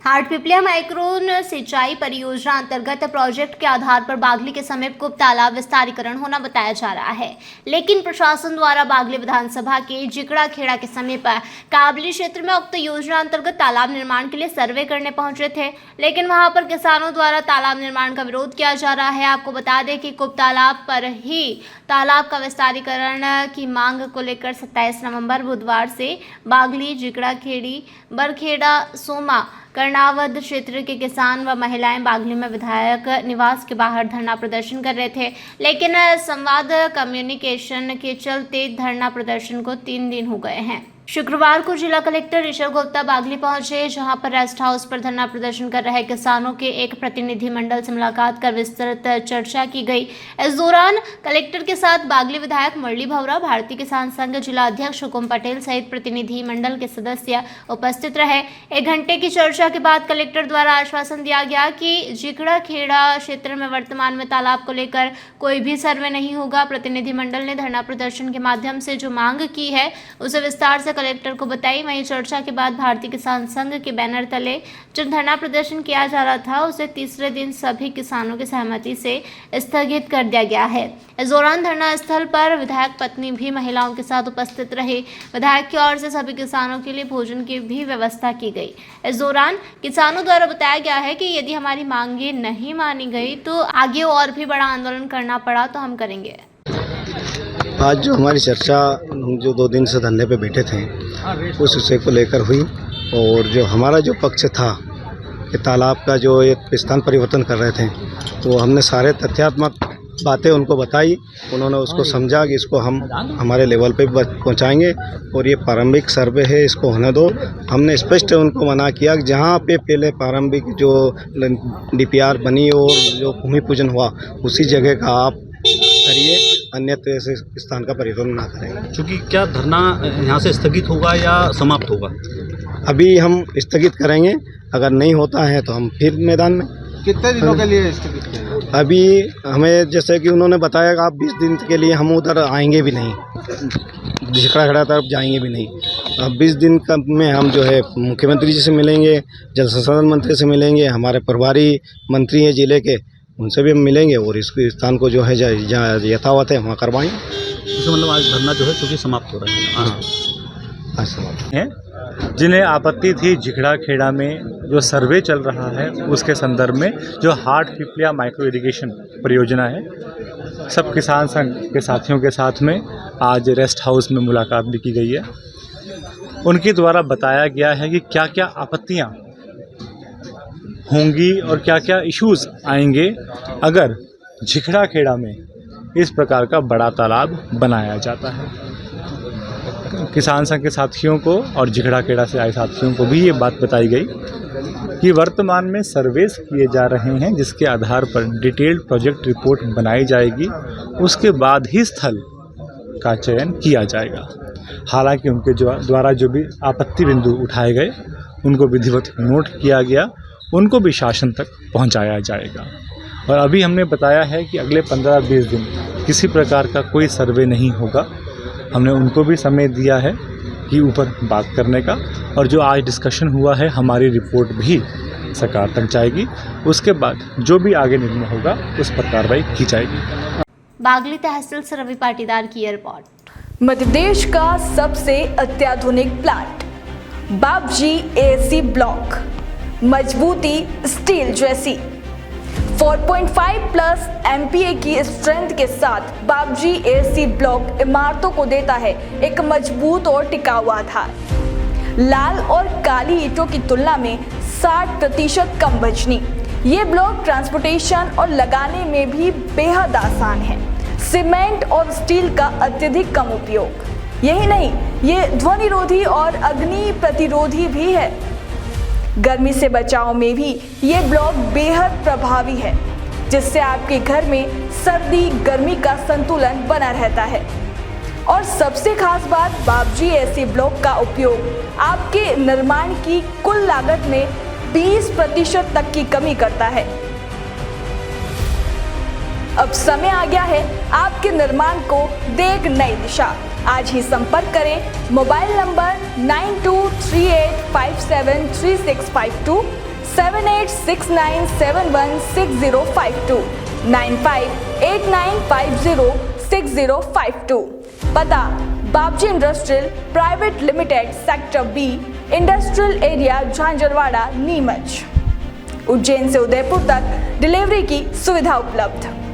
Hatpipliya micron सिंचाई परियोजना अंतर्गत प्रोजेक्ट के आधार पर बागली के समीप कुप तालाब विस्तारीकरण होना बताया जा रहा है, लेकिन प्रशासन द्वारा बागली विधानसभा के जिकड़ा खेड़ा के समीप काबली क्षेत्र में उक्त योजना अंतर्गत तालाब निर्माण के लिए सर्वे करने पहुंचे थे, लेकिन वहां पर किसानों द्वारा तालाब निर्माण का विरोध किया जा रहा है। आपको बता दें कि कुप तालाब पर ही तालाब का विस्तारीकरण की मांग को लेकर 27 नवंबर बुधवार से बागली, जिकड़ा खेड़ी, बरखेड़ा, सोमा, कर्णावद क्षेत्र के किसान व महिलाएं बागली में विधायक निवास के बाहर धरना प्रदर्शन कर रहे थे, लेकिन संवाद कम्युनिकेशन के चलते धरना प्रदर्शन को 3 दिन हो गए हैं। शुक्रवार को जिला कलेक्टर ऋषभ गुप्ता बागली पहुंचे, जहां पर रेस्ट हाउस पर धरना प्रदर्शन कर रहे किसानों के एक प्रतिनिधि मंडल से मुलाकात कर विस्तृत चर्चा की गई। इस दौरान कलेक्टर के साथ बागली विधायक मुरली भवरा, भारतीय किसान संघ जिला अध्यक्ष हुकुम पटेल सहित प्रतिनिधि मंडल के सदस्य उपस्थित रहे। 1 घंटे की चर्चा के बाद कलेक्टर द्वारा आश्वासन दिया गया कि जिकड़ा खेड़ा क्षेत्र में वर्तमान में तालाब को लेकर कोई भी सर्वे नहीं होगा। प्रतिनिधि मंडल ने धरना प्रदर्शन के माध्यम से जो मांग की है उसे विस्तार से कलेक्टर को बताई। वहीं चर्चा के बाद भारतीय किसान संघ के बैनर तले जो धरना प्रदर्शन किया जा रहा था उसे तीसरे दिन सभी किसानों की सहमति से स्थगित कर दिया गया है। इस दौरान धरना स्थल पर विधायक पत्नी भी महिलाओं के साथ उपस्थित रही। विधायक की ओर से सभी किसानों के लिए भोजन की भी व्यवस्था की गई। इस दौरान किसानों द्वारा बताया गया है कि यदि हमारी मांगे नहीं मानी गई तो आगे और भी बड़ा आंदोलन करना पड़ा तो हम करेंगे। आज जो हमारी चर्चा जो 2 दिन से धरने पे बैठे थे उस विषय को लेकर हुई, और जो हमारा जो पक्ष था कि तालाब का जो एक स्थान परिवर्तन कर रहे थे, तो हमने सारे तथ्यात्मक बातें उनको बताई। उन्होंने उसको समझा कि इसको हम हमारे लेवल पे पहुंचाएंगे और ये प्रारंभिक सर्वे है, इसको होने दो। हमने स्पष्ट उनको मना किया कि जहाँ पे पहले प्रारंभिक जो DPR बनी और जो भूमि पूजन हुआ उसी जगह का आप करिए, अन्यत्र ऐसे स्थान का परिवर्तन ना करें। क्योंकि क्या धरना यहाँ से स्थगित होगा या समाप्त होगा? अभी हम स्थगित करेंगे, अगर नहीं होता है तो हम फिर मैदान में। कितने दिनों के लिए स्थगित करेंगे? अभी हमें जैसे कि उन्होंने बताया कि आप 20 दिन के लिए हम उधर आएंगे भी नहीं, जिकड़ा खेड़ा तरफ जाएंगे भी नहीं। अब 20 दिन का में हम जो है मुख्यमंत्री जी से मिलेंगे, जल संसाधन मंत्री से मिलेंगे, हमारे प्रभारी मंत्री हैं जिले के, उनसे भी हम मिलेंगे और इस स्थान को जो है जहाँ यथावत है वहाँ करवाएंगे। इसका मतलब आज धरना जो है चूँकि समाप्त हो रहा है। आज समाप्त हैं जिन्हें आपत्ति थी जिकड़ा खेड़ा में जो सर्वे चल रहा है उसके संदर्भ में जो हाटपिपलिया माइक्रो इरिगेशन परियोजना है, सब किसान संघ के साथियों के साथ में आज रेस्ट हाउस में मुलाकात भी की गई है। उनके द्वारा बताया गया है कि क्या क्या आपत्तियां होंगी और क्या क्या इश्यूज आएंगे अगर जिकड़ा खेड़ा में इस प्रकार का बड़ा तालाब बनाया जाता है। किसान संघ के साथियों को और जिकड़ा खेड़ा से आए साथियों को भी ये बात बताई गई कि वर्तमान में सर्वेस किए जा रहे हैं, जिसके आधार पर डिटेल्ड प्रोजेक्ट रिपोर्ट बनाई जाएगी, उसके बाद ही स्थल का चयन किया जाएगा। हालांकि उनके द्वारा जो भी आपत्ति बिंदु उठाए गए उनको विधिवत नोट किया गया, उनको भी शासन तक पहुंचाया जाएगा। और अभी हमने बताया है कि अगले 15-20 दिन किसी प्रकार का कोई सर्वे नहीं होगा। हमने उनको भी समय दिया है कि ऊपर बात करने का, और जो आज डिस्कशन हुआ है हमारी रिपोर्ट भी सरकार तक जाएगी। उसके बाद जो भी आगे निर्णय होगा उस पर कार्रवाई की जाएगी। बागली तहसील से रवि पाटीदार की रिपोर्ट। मध्य प्रदेश का सबसे अत्याधुनिक प्लांट बाबजी AC ब्लॉक, मजबूती स्टील जैसी 4.5+ MPa की स्ट्रेंथ के साथ बाबजी AC ब्लॉक इमारतों को देता है एक मजबूत और टिकाऊ आधार। लाल और काली ईंटों की तुलना में 60% कम वजनी। ये ब्लॉक ट्रांसपोर्टेशन और लगाने में भी बेहद आसान है। सीमेंट और स्टील का अत्यधिक कम उपयोग। यही नहीं, ये ध्वनिरोधी और अग्नि प्रतिरोधी भी है। गर्मी से बचाव में भी ये ब्लॉक बेहद प्रभावी है, जिससे आपके घर में सर्दी गर्मी का संतुलन बना रहता है। और सबसे खास बात, बाबजी AC ब्लॉक का उपयोग आपके निर्माण की कुल लागत में 20% तक की कमी करता है। अब समय आ गया है आपके निर्माण को दे एक नई दिशा। आज ही संपर्क करें मोबाइल नंबर 9238573652 7869716052 9589506052। पता Babji industrial private limited, sector B, industrial area, Jhanjharwada, Neemuch. Ujjain से उदयपुर तक डिलीवरी की सुविधा उपलब्ध।